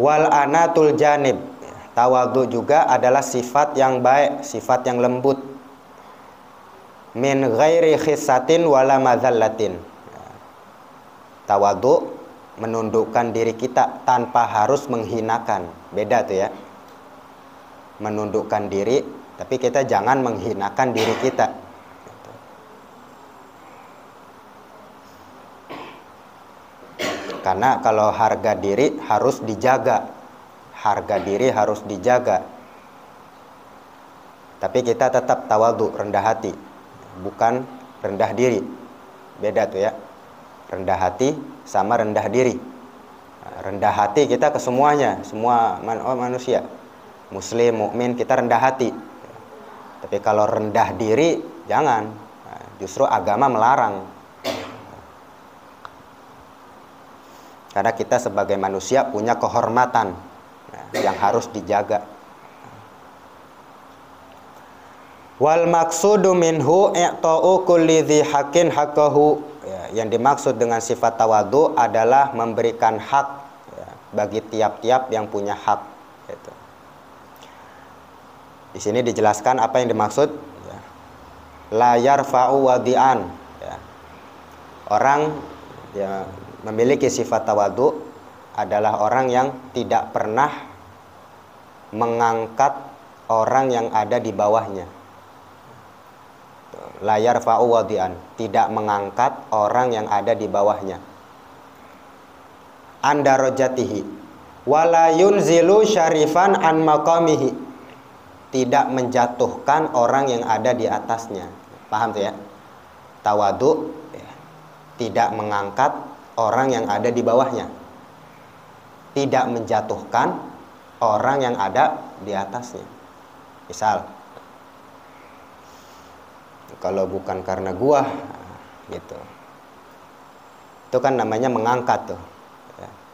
Wal anatul janib, tawadhu juga adalah sifat yang baik, sifat yang lembut. Min ghairi khissatin wala madzallatin. Tawadhu menundukkan diri kita tanpa harus menghinakan. Beda tuh ya. Menundukkan diri, tapi kita jangan menghinakan diri kita. Karena kalau harga diri harus dijaga. Harga diri harus dijaga. Tapi kita tetap tawadhu, rendah hati. Bukan rendah diri. Beda tuh ya. Rendah hati sama rendah diri. Rendah hati kita ke semuanya, semua manusia. Muslim, mukmin, kita rendah hati. Tapi kalau rendah diri, jangan. Justru agama melarang. Karena kita sebagai manusia punya kehormatan yang harus dijaga. Wal maksudu minhu i'ta'u kulli dzi haqqin haqqahu. Yang dimaksud dengan sifat tawadhu adalah memberikan hak bagi tiap-tiap yang punya hak. Gitu. Di sini dijelaskan apa yang dimaksud. La yarfa'u wadi'an. Orang memiliki sifat tawadhu adalah orang yang tidak pernah mengangkat orang yang ada di bawahnya. La yarfa'u wadi'an, tidak mengangkat orang yang ada di bawahnya. An darajatihi wala yunzilu syarifan an maqamihi, tidak menjatuhkan orang yang ada di atasnya. Paham tuh ya? Tawadhu tidak mengangkat orang yang ada di bawahnya, tidak menjatuhkan orang yang ada di atasnya. Misal, kalau bukan karena gua, gitu, itu kan namanya mengangkat tuh.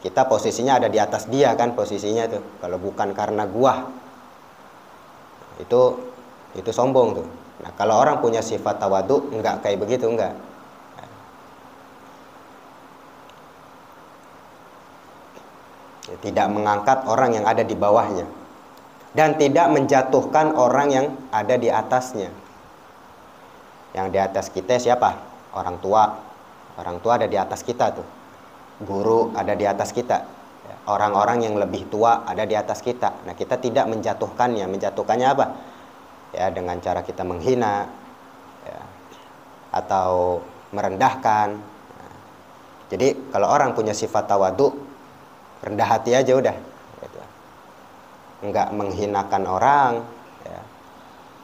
Kita posisinya ada di atas dia kan posisinya tuh. Kalau bukan karena gua, itu sombong tuh. Nah kalau orang punya sifat tawadhu, enggak kayak begitu, enggak. Tidak mengangkat orang yang ada di bawahnya dan tidak menjatuhkan orang yang ada di atasnya. Yang di atas kita siapa? Orang tua. Orang tua ada di atas kita tuh. Guru ada di atas kita. Orang-orang yang lebih tua ada di atas kita. Nah kita tidak menjatuhkannya. Menjatuhkannya apa? Ya dengan cara kita menghina ya, atau merendahkan. Jadi kalau orang punya sifat tawadhu, rendah hati aja udah gitu. Enggak menghinakan orang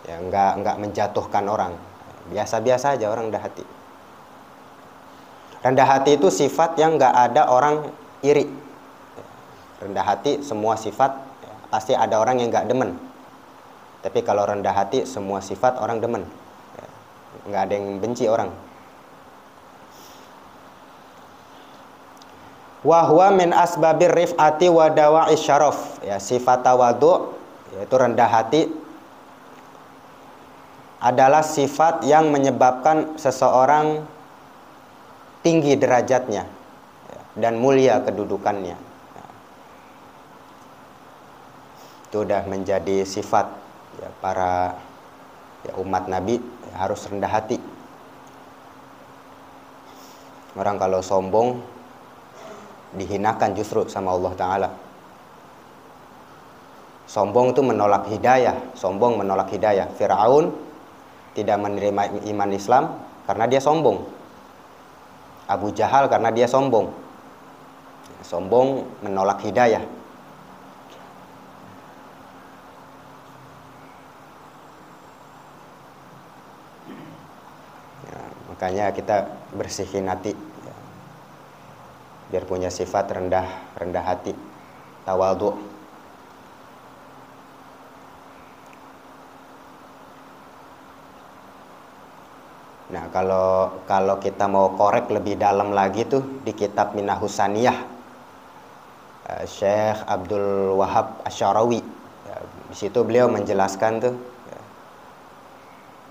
ya enggak menjatuhkan orang, biasa-biasa aja orang rendah hati. Rendah hati itu sifat yang enggak ada orang iri. Rendah hati semua sifat pasti ada orang yang enggak demen. Tapi kalau rendah hati semua sifat orang demen, enggak ada yang benci orang. Wa huwa min asbabir rif'ati wa dawa'is syaraf. Ya, sifat tawadhu yaitu rendah hati adalah sifat yang menyebabkan seseorang tinggi derajatnya dan mulia kedudukannya. Itu sudah menjadi sifat ya, para umat Nabi harus rendah hati. Orang kalau sombong dihinakan justru sama Allah Ta'ala. Sombong itu menolak hidayah. Sombong menolak hidayah. Fir'aun tidak menerima iman Islam karena dia sombong. Abu Jahal karena dia sombong. Sombong menolak hidayah. Ya, makanya kita bersihin hati biar punya sifat rendah hati, tawadhu. Nah, kalau kita mau korek lebih dalam lagi tuh di kitab Minahus Saniyah, Syekh Abdul Wahab Asy'arawi. Di situ beliau menjelaskan tuh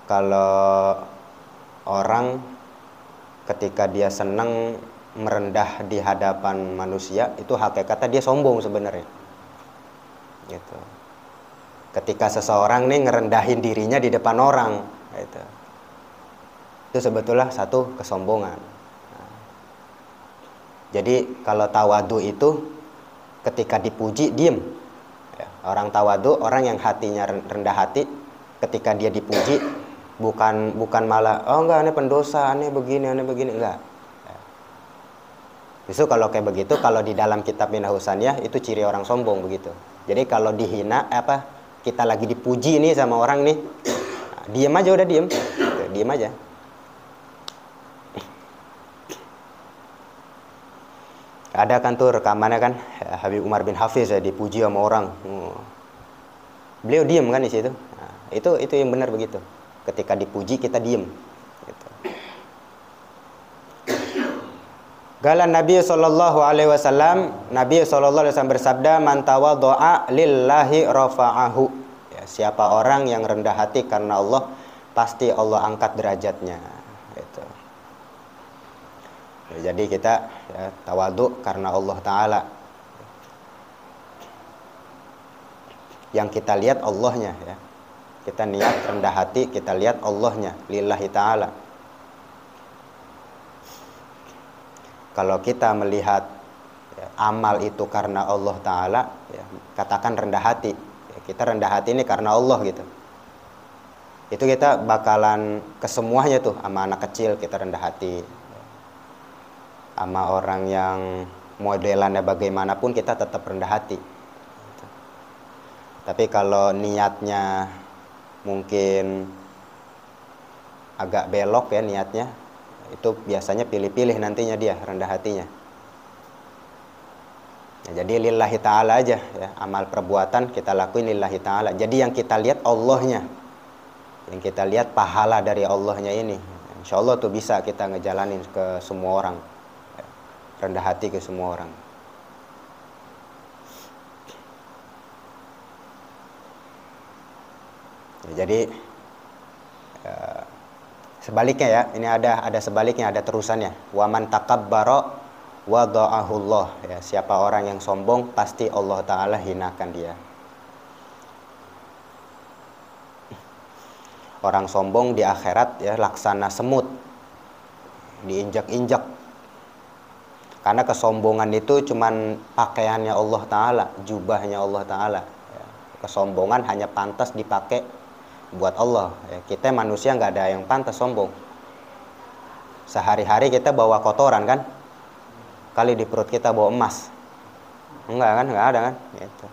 kalau orang ketika dia senang merendah di hadapan manusia, itu hakikatnya dia sombong sebenarnya. Gitu. Ketika seseorang nih ngerendahin dirinya di depan orang, gitu. Itu sebetulnya satu kesombongan. Nah, jadi kalau tawadu itu ketika dipuji diem. Ya, orang tawadu, orang yang hatinya rendah hati, ketika dia dipuji bukan malah oh enggak, aneh pendosa, aneh begini, enggak. Ya. Justru kalau kayak begitu, kalau di dalam kitab Minahus Saniyah itu ciri orang sombong begitu. Jadi kalau dihina kita lagi dipuji nih sama orang nih, nah, diem aja, udah diem. Gitu, diem aja. Ada kan tuh rekamannya kan, Habib Umar bin Hafiz ya, dipuji sama orang. Beliau diem kan di situ. Nah, itu yang benar begitu. Ketika dipuji kita diem. Gitu. Qala Nabi sallallahu alaihi wasallam, Nabi sallallahu alaihi wasallam bersabda, man tawaddo'a lillahi rafa'ahu. Ya, siapa orang yang rendah hati karena Allah, pasti Allah angkat derajatnya. Gitu. Ya, jadi kita tawadu karena Allah Ta'ala. Yang kita lihat Allahnya ya. Kita niat rendah hati, kita lihat Allahnya, lillahi Ta'ala. Kalau kita melihat amal itu karena Allah Ta'ala, ya, katakan rendah hati. Ya, kita rendah hati ini karena Allah gitu. Itu kita bakalan kesemuanya tuh, sama anak kecil kita rendah hati. Sama orang yang modelannya bagaimanapun kita tetap rendah hati. Tapi kalau niatnya mungkin agak belok ya niatnya, itu biasanya pilih-pilih nantinya dia rendah hatinya. Ya, jadi lillahi ta'ala aja ya, amal perbuatan kita lakuin lillahi ta'ala. Jadi yang kita lihat Allahnya, yang kita lihat pahala dari Allahnya ini. Insya Allah tuh bisa kita ngejalanin ke semua orang, rendah hati ke semua orang. Ya, jadi sebaliknya ya, ini ada sebaliknya, ada terusannya. Wa man takabbara wada'ahullah. Ya, siapa orang yang sombong pasti Allah Ta'ala hinakan dia. Orang sombong di akhirat ya laksana semut, diinjak-injak. Karena kesombongan itu cuman pakaiannya Allah Ta'ala, jubahnya Allah Ta'ala. Ya, kesombongan hanya pantas dipakai buat Allah. Ya, kita manusia nggak ada yang pantas sombong. Sehari-hari kita bawa kotoran kan, kali di perut kita bawa emas, enggak kan, nggak ada kan, gitu.